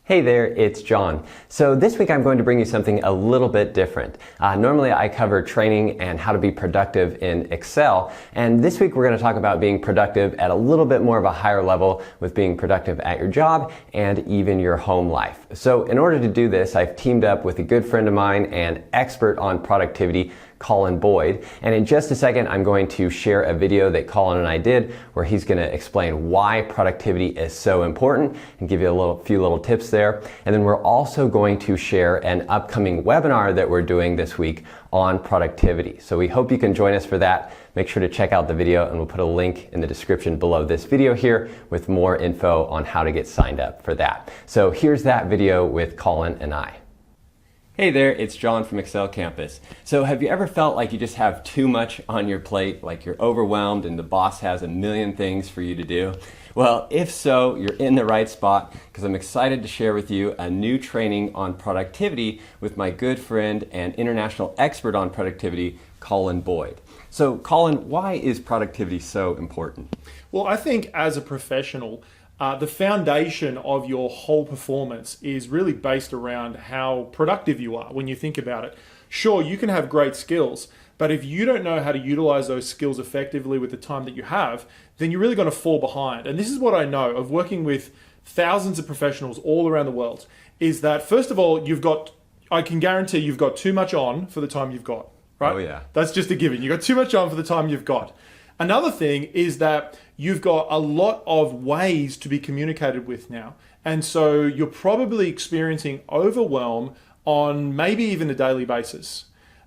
Hey there, it's John. So this week I'm going to bring you something a little bit different. Normally I cover training and how to be productive in Excel, and this week we're going to talk about being productive at a little bit more of a higher level with being productive at your job and even your home life. So in order to do this, I've teamed up with a good friend of mine and expert on productivity, Colin Boyd, and in just a second I'm going to share a video that Colin and I did where he's going to explain why productivity is so important and give you a few little tips there. And then we're also going to share an upcoming webinar that we're doing this week on productivity. So we hope you can join us for that. Make sure to check out the video, and we'll put a link in the description below this video here with more info on how to get signed up for that. So here's that video with Colin and I. Hey there, it's John from Excel Campus. So have you ever felt like you just have too much on your plate, like you're overwhelmed and the boss has a million things for you to do? Well, if so, you're in the right spot, because I'm excited to share with you a new training on productivity with my good friend and international expert on productivity, Colin Boyd. So Colin, why is productivity so important? Well, I think as a professional, the foundation of your whole performance is really based around how productive you are when you think about it. Sure, you can have great skills, but if you don't know how to utilize those skills effectively with the time that you have, then you're really going to fall behind. And this is what I know of working with thousands of professionals all around the world, is that first of all, I can guarantee you've got too much on for the time you've got, right? Oh yeah. That's just a given. You've got too much on for the time you've got. Another thing is that you've got a lot of ways to be communicated with now. And so you're probably experiencing overwhelm on maybe even a daily basis.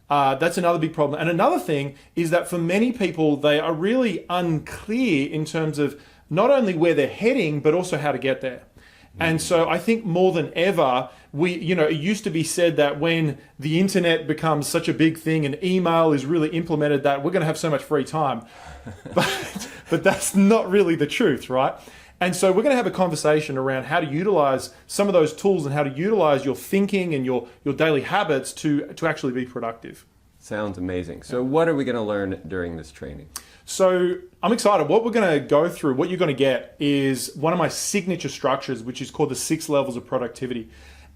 That's another big problem. And another thing is that for many people, they are really unclear in terms of not only where they're heading, but also how to get there. And so I think more than ever, it used to be said that when the internet becomes such a big thing and email is really implemented, that we're going to have so much free time. But that's not really the truth, right? And so we're going to have a conversation around how to utilize some of those tools and how to utilize your thinking and your daily habits to actually be productive. Sounds amazing. So what are we going to learn during this training? So I'm excited. What we're going to go through, what you're going to get is one of my signature structures, which is called the 6 levels of productivity.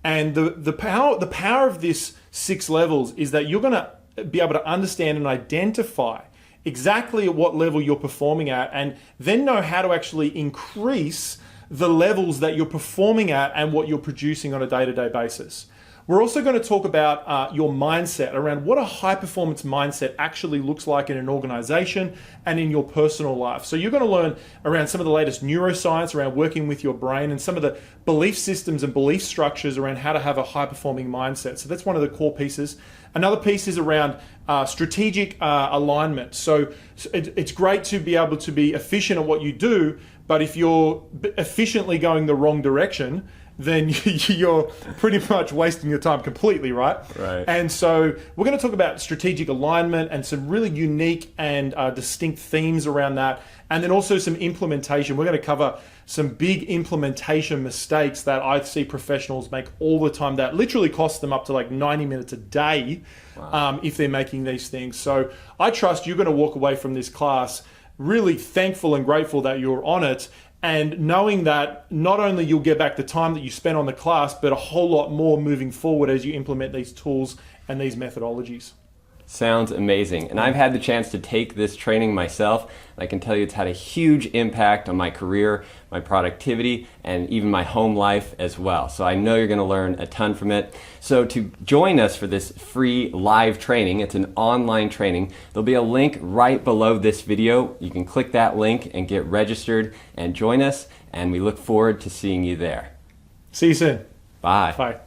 And the power of this 6 levels is that you're going to be able to understand and identify exactly at what level you're performing at, and then know how to actually increase the levels that you're performing at and what you're producing on a day-to-day basis. We're also going to talk about your mindset, around what a high-performance mindset actually looks like in an organization and in your personal life. So you're going to learn around some of the latest neuroscience around working with your brain and some of the belief systems and belief structures around how to have a high-performing mindset. So that's one of the core pieces. Another piece is around strategic alignment. So it's great to be able to be efficient at what you do, but if you're efficiently going the wrong direction, then you're pretty much wasting your time completely, right? Right. And so we're going to talk about strategic alignment and some really unique and distinct themes around that. And then also some implementation. We're going to cover some big implementation mistakes that I see professionals make all the time that literally cost them up to like 90 minutes a day. Wow. If they're making these things. So I trust you're going to walk away from this class really thankful and grateful that you're on it, and knowing that not only you'll get back the time that you spent on the class, but a whole lot more moving forward as you implement these tools and these methodologies. Sounds amazing. And I've had the chance to take this training myself. I can tell you it's had a huge impact on my career, my productivity, and even my home life as well. So I know you're going to learn a ton from it. So to join us for this free live training, it's an online training, there'll be a link right below this video. You can click that link and get registered and join us, and we look forward to seeing you there. See you soon. Bye. Bye.